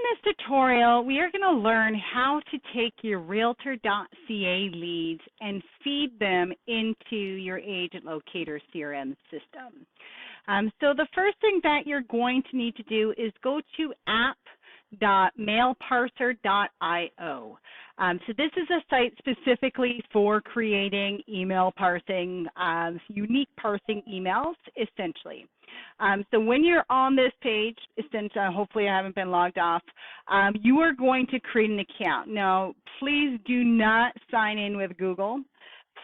this tutorial, we are going to learn how to take your Realtor.ca leads and feed them into your AgentLocator CRM system. So the first thing that you're going to need to do is go to app.mailparser.io. So this is a site specifically for creating email parsing, unique parsing emails, essentially. So when you're on this page, essentially, hopefully I haven't been logged off, you are going to create an account. Now, please do not sign in with Google.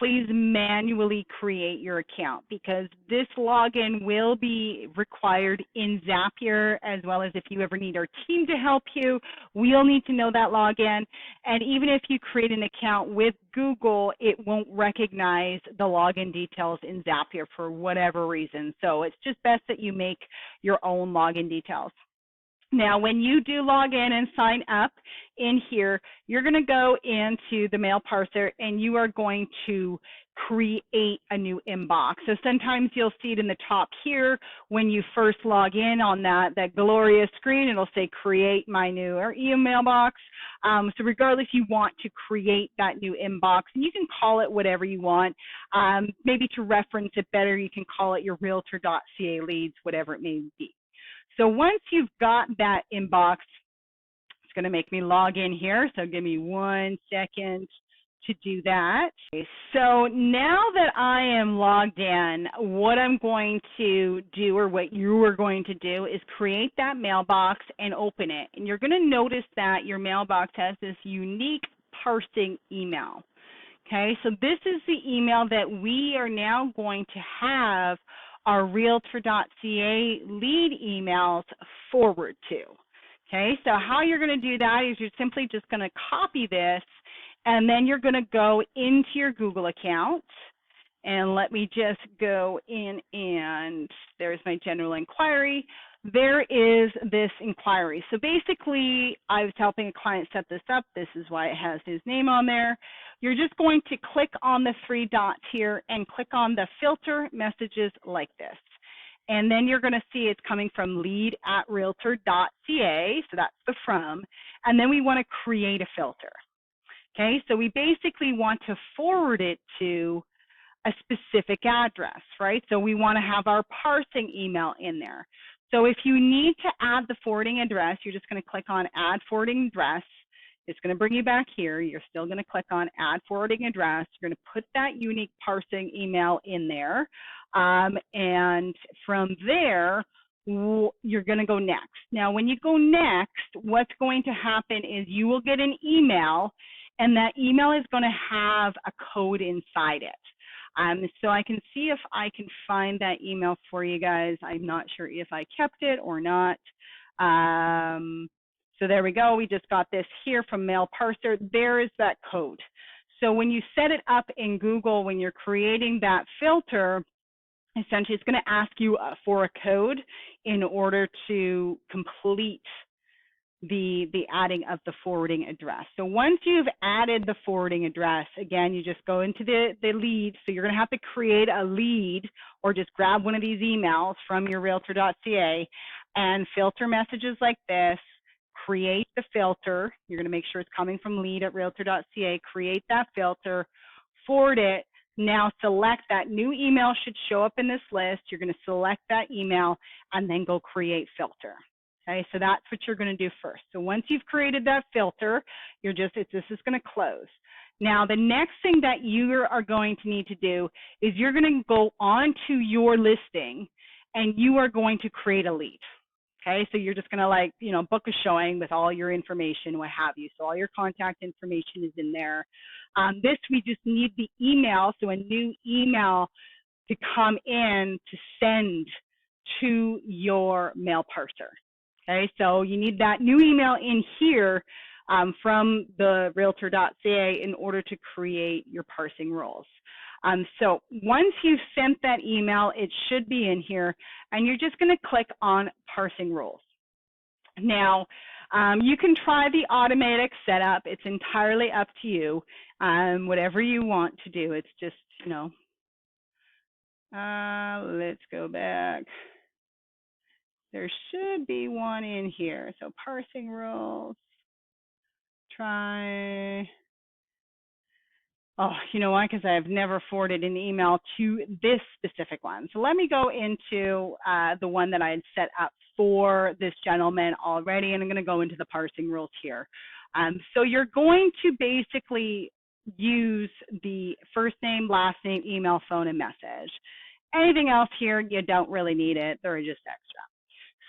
Please manually create your account because this login will be required in Zapier, as well as if you ever need our team to help you, we'll need to know that login. And even if you create an account with Google, it won't recognize the login details in Zapier for whatever reason. So it's just best that you make your own login details. Now, when you do log in and sign up in here, you're going to go into the mail parser and you are going to create a new inbox. So sometimes you'll see it in the top here when you first log in on that glorious screen. It'll say create my new email box. So regardless, you want to create that new inbox, and you can call it whatever you want. Maybe to reference it better, you can call it your Realtor.ca leads, whatever it may be. So once you've got that inbox, it's going to make me log in here. So give me 1 second to do that. Okay, so now that I am logged in, what I'm going to do, or what you are going to do, is create that mailbox and open it. And you're going to notice that your mailbox has this unique parsing email. Okay, so this is the email that we are now going to have our Realtor.ca lead emails forward to. Okay, so how you're going to do that is you're simply just going to copy this, and then you're going to go into your Google account. And let me just go in, and there's my general inquiry. There is this inquiry. So basically, I was helping a client set this up. This is why it has his name on there. You're just going to click on the 3 dots here and click on the filter messages like this. And then you're going to see it's coming from lead@realtor.ca. So that's the from. And then we want to create a filter. Okay, so we basically want to forward it to a specific address, right? So we want to have our parsing email in there. So if you need to add the forwarding address, you're just going to click on Add Forwarding Address. It's going to bring you back here. You're still going to click on Add Forwarding Address. You're going to put that unique parsing email in there. And from there, you're going to go next. Now, when you go next, what's going to happen is you will get an email, and that email is going to have a code inside it. So I can see if I can find that email for you guys. I'm not sure if I kept it or not. So there we go. We just got this here from Mail Parser. There is that code. So when you set it up in Google, when you're creating that filter, essentially it's going to ask you for a code in order to complete the adding of the forwarding address. So once you've added the forwarding address, again, you just go into the lead. So you're going to have to create a lead, or just grab one of these emails from your Realtor.ca and filter messages like this. Create the filter. You're going to make sure it's coming from lead@realtor.ca. Create that filter, forward it. Now select that new email should show up in this list. You're going to select that email and then go create filter. Okay, so that's what you're going to do first. So once you've created that filter, this is going to close. Now, the next thing that you are going to need to do is you're going to go onto your listing and you are going to create a lead. Okay, so you're just going to book a showing with all your information, what have you. So all your contact information is in there. We just need the email, so a new email to come in to send to your mail parser. Okay, so you need that new email in here from the Realtor.ca in order to create your parsing roles. So once you've sent that email, it should be in here, and you're just going to click on parsing roles. Now, you can try the automatic setup. It's entirely up to you, whatever you want to do. It's just, let's go back. there should be one in here. So parsing rules, try. Oh, you know why? Because I have never forwarded an email to this specific one. So let me go into the one that I had set up for this gentleman already, and I'm going to go into the parsing rules here. So you're going to basically use the first name, last name, email, phone, and message. Anything else here, you don't really need it. They're just extra.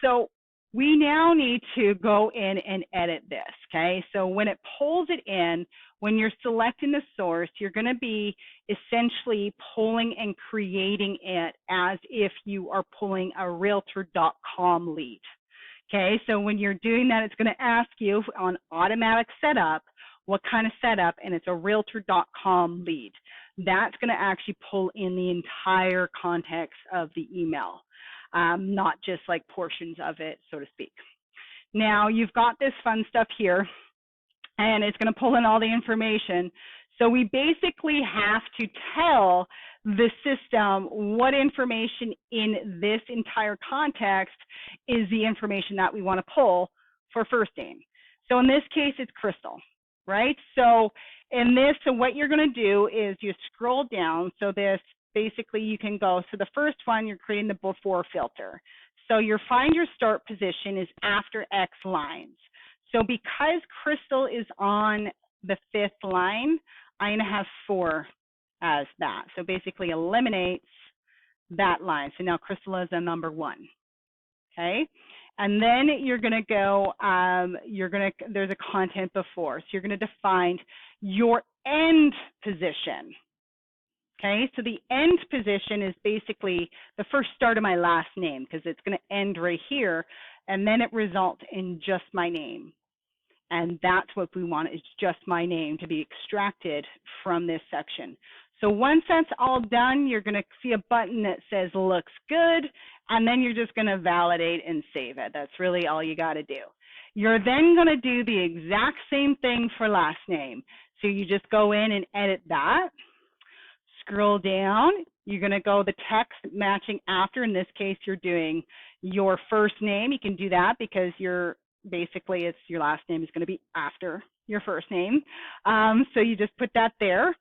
So we now need to go in and edit this, okay? So when it pulls it in, when you're selecting the source, you're going to be essentially pulling and creating it as if you are pulling a Realtor.com lead, okay? So when you're doing that, it's going to ask you on automatic setup what kind of setup, and it's a Realtor.com lead. That's going to actually pull in the entire context of the email. Not just like portions of it, so to speak. Now, you've got this fun stuff here, and it's going to pull in all the information. So we basically have to tell the system what information in this entire context is the information that we want to pull for first name. So in this case, it's Crystal, right? So in this, so what you're going to do is you scroll down. So this, basically you can go, so the first one, you're creating the before filter. So your find your start position is after X lines. So because Crystal is on the 5th line, I'm going to have 4 as that. So basically eliminates that line. So now Crystal is a number 1. Okay. And then you're going to go, there's a content before. So you're going to define your end position. Okay, so the end position is basically the first start of my last name, because it's going to end right here, and then it results in just my name. And that's what we want, is just my name to be extracted from this section. So once that's all done, you're going to see a button that says looks good, and then you're just going to validate and save it. That's really all you got to do. You're then going to do the exact same thing for last name. So you just go in and edit that. Scroll down, you're going to go the text matching after. In this case, you're doing your first name. You can do that because you're basically, it's your last name is going to be after your first name. So you just put that there.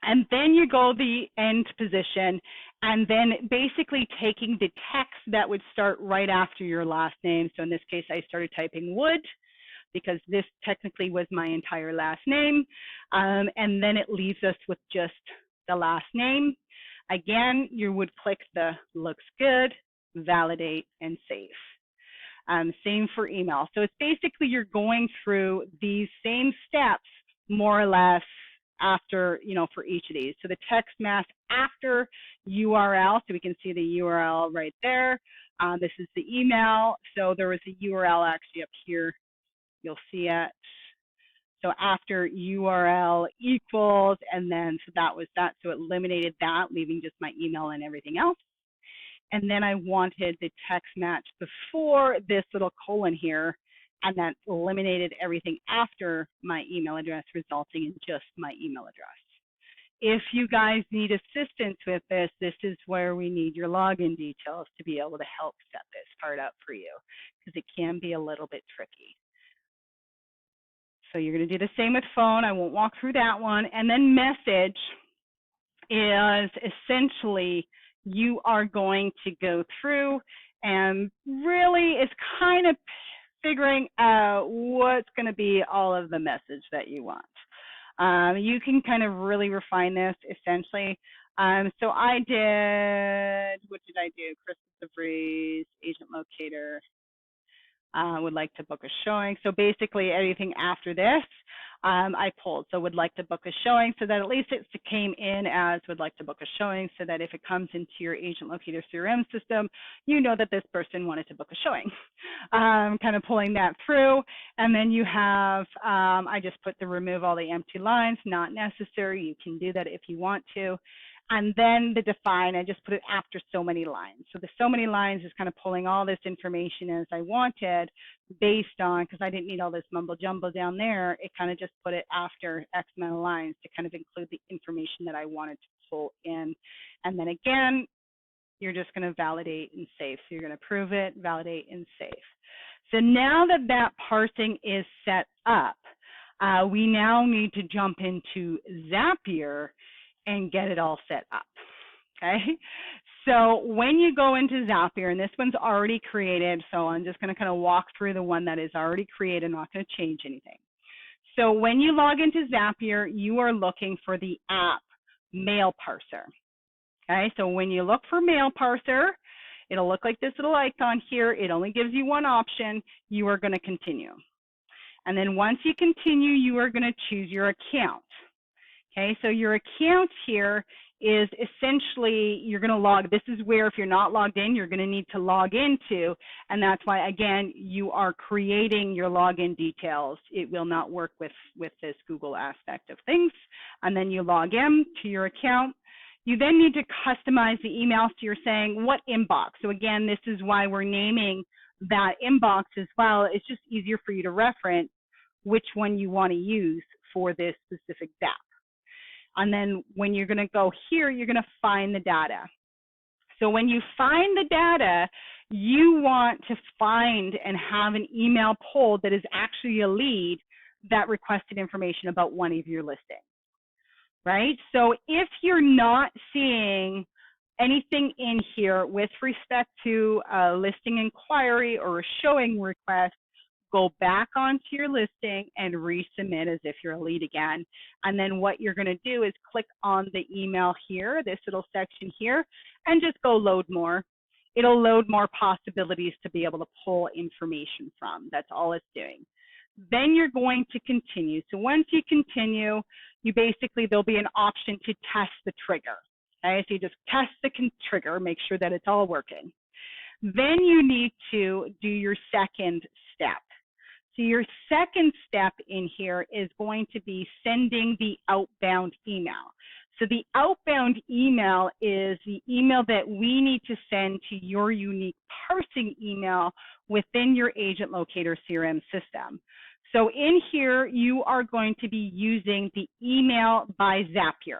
And then you go the end position, and then basically taking the text that would start right after your last name. So in this case, I started typing would, because this technically was my entire last name. And then it leaves us with just the last name. Again, you would click the looks good, validate, and save. Same for email. So it's basically you're going through these same steps more or less after, for each of these. So the text mask after URL, so we can see the URL right there. This is the email. So there was a URL actually up here. You'll see it. So after URL equals, and then so that was that. So it eliminated that, leaving just my email and everything else. And then I wanted the text match before this little colon here, and that eliminated everything after my email address, resulting in just my email address. If you guys need assistance with this, this is where we need your login details to be able to help set this part up for you, because it can be a little bit tricky. So you're going to do the same with phone. I won't walk through that one. And then message is essentially you are going to go through and really it's kind of figuring out what's going to be all of the message that you want. You can kind of really refine this essentially. So I did, what did I do? Crystal DeVries, Agent Locator. Would like to book a showing. So basically everything after this, I pulled. So would like to book a showing, so that at least it came in as would like to book a showing, so that if it comes into your Agent Locator CRM system, you know that this person wanted to book a showing. Kind of pulling that through. And then you have, I just put the remove all the empty lines, not necessary. You can do that if you want to. And then the define, I just put it after so many lines. So the so many lines is kind of pulling all this information as I wanted based on, because I didn't need all this mumbo jumbo down there, it kind of just put it after X amount of lines to kind of include the information that I wanted to pull in. And then again, you're just going to validate and save. So you're going to approve it, validate, and save. So now that that parsing is set up, we now need to jump into Zapier and get it all set up, okay? So when you go into Zapier, and this one's already created, so I'm just going to kind of walk through the one that is already created. I'm not going to change anything. So when you log into Zapier, you are looking for the app Mail Parser, okay? So when you look for Mail Parser, it'll look like this little icon here. It only gives you one option. You are going to continue. And then once you continue, you are going to choose your account. Okay, so your account here is essentially, you're going to log, this is where if you're not logged in, you're going to need to log into, and that's why, again, you are creating your login details. It will not work with this Google aspect of things. And then you log in to your account. You then need to customize the email, so you're saying what inbox. So again, this is why we're naming that inbox as well. It's just easier for you to reference which one you want to use for this specific DAP. And then when you're going to go here, you're going to find the data. So when you find the data, you want to find and have an email pulled that is actually a lead that requested information about one of your listings, right? So if you're not seeing anything in here with respect to a listing inquiry or a showing request, go back onto your listing and resubmit as if you're a lead again. And then what you're going to do is click on the email here, this little section here, and just go load more. It'll load more possibilities to be able to pull information from. That's all it's doing. Then you're going to continue. So once you continue, you basically, there'll be an option to test the trigger. Okay, so you just test the trigger, make sure that it's all working. Then you need to do your second step. So your second step in here is going to be sending the outbound email. So the outbound email is the email that we need to send to your unique parsing email within your AgentLocator CRM system. So in here, you are going to be using the email by Zapier,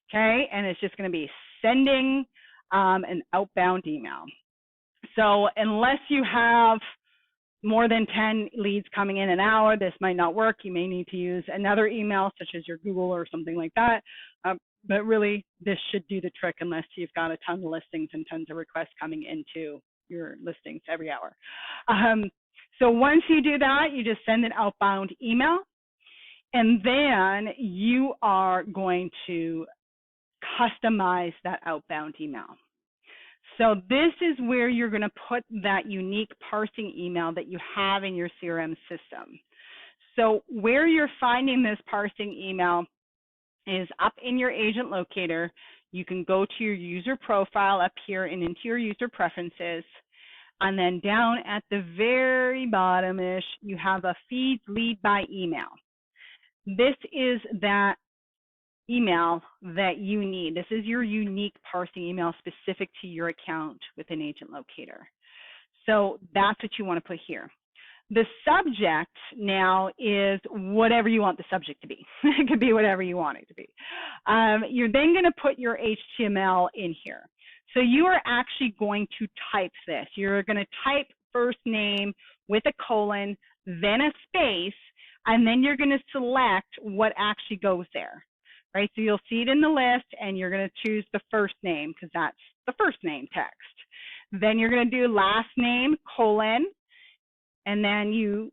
okay? And it's just going to be sending an outbound email. So unless you have more than 10 leads coming in an hour, this might not work. You may need to use another email, such as your Google or something like that. But really, this should do the trick unless you've got a ton of listings and tons of requests coming into your listings every hour. So once you do that, you just send an outbound email, and then you are going to customize that outbound email. So this is where you're going to put that unique parsing email that you have in your CRM system. So where you're finding this parsing email is up in your AgentLocator. You can go to your user profile up here and into your user preferences. And then down at the very bottom-ish, you have a feed lead by email. This is that email that you need. This is your unique parsing email specific to your account within AgentLocator. So that's what you want to put here. The subject now is whatever you want the subject to be. It could be whatever you want it to be. You're then going to put your HTML in here. So you are actually going to type this. You're going to type first name with a colon, then a space, and then you're going to select what actually goes there. Right, so you'll see it in the list, and you're going to choose the first name because that's the first name text. Then you're going to do last name, colon, and then you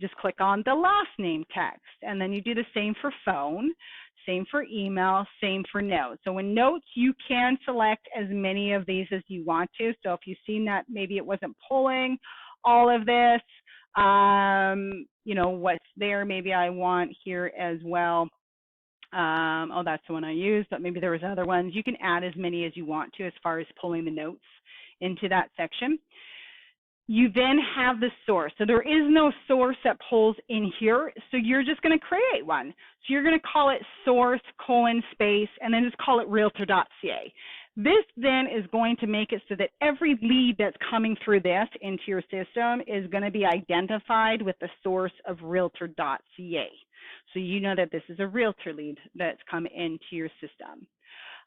just click on the last name text, and then you do the same for phone, same for email, same for notes. So in notes, you can select as many of these as you want to. So if you've seen that maybe it wasn't pulling all of this, you know, what's there, maybe I want here as well. Oh, that's the one I used, but maybe there was other ones. You can add as many as you want to as far as pulling the notes into that section. You then have the source. So there is no source that pulls in here, so you're just going to create one. So you're going to call it source, colon, space, and then just call it realtor.ca. This then is going to make it so that every lead that's coming through this into your system is going to be identified with the source of realtor.ca. So you know that this is a realtor lead that's come into your system.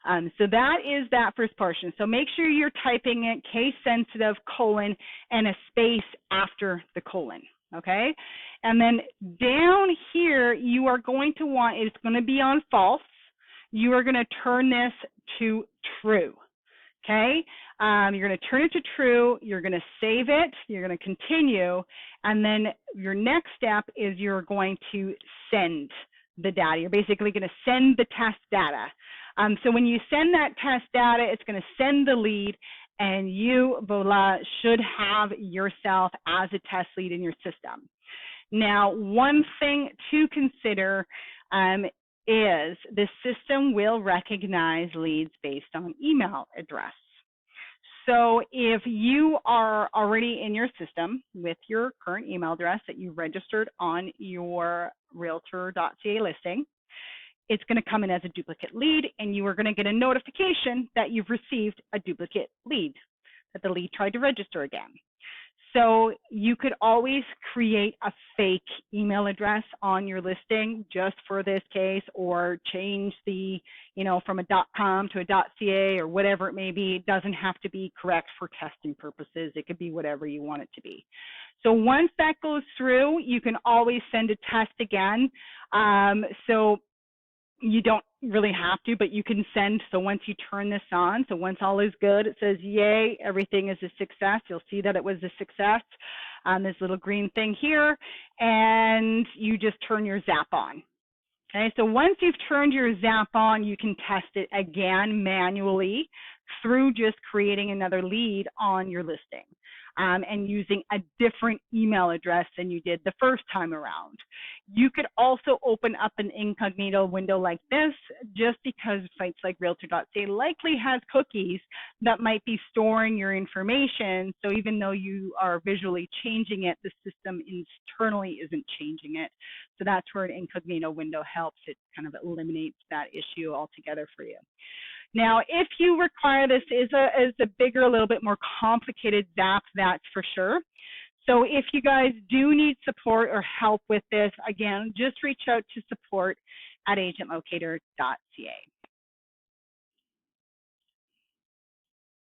So that is that first portion. So make sure you're typing it case sensitive colon and a space after the colon. Okay. And then down here, you are going to want, it's going to be on false. You are going to turn this to true. Okay, you're going to turn it to true, you're going to save it, you're going to continue, and then your next step is you're going to send the data. You're basically going to send the test data. So when you send that test data, it's going to send the lead, and you, voila, should have yourself as a test lead in your system. Now, one thing to consider is the system will recognize leads based on email address. So if you are already in your system with your current email address that you registered on your Realtor.ca listing, it's going to come in as a duplicate lead, and you are going to get a notification that you've received a duplicate lead, that the lead tried to register again. So you could always create a fake email address on your listing just for this case, or change the, from a .com to a .ca or whatever it may be. It doesn't have to be correct for testing purposes. It could be whatever you want it to be. So once that goes through, you can always send a test again. So you don't really have to, but you can send. So once you turn this on, so once all is good, it says, yay, everything is a success. You'll see that it was a success on this little green thing here, and you just turn your Zap on. Okay, so once you've turned your Zap on, you can test it again manually through just creating another lead on your listing. And using a different email address than you did the first time around. You could also open up an incognito window like this, just because sites like Realtor.ca likely has cookies that might be storing your information. So even though you are visually changing it, the system internally isn't changing it. So that's where an incognito window helps. It kind of eliminates that issue altogether for you. Now, if you require, this is a bigger, a little bit more complicated Zap, that's for sure. So if you guys do need support or help with this, again, just reach out to support@agentlocator.ca.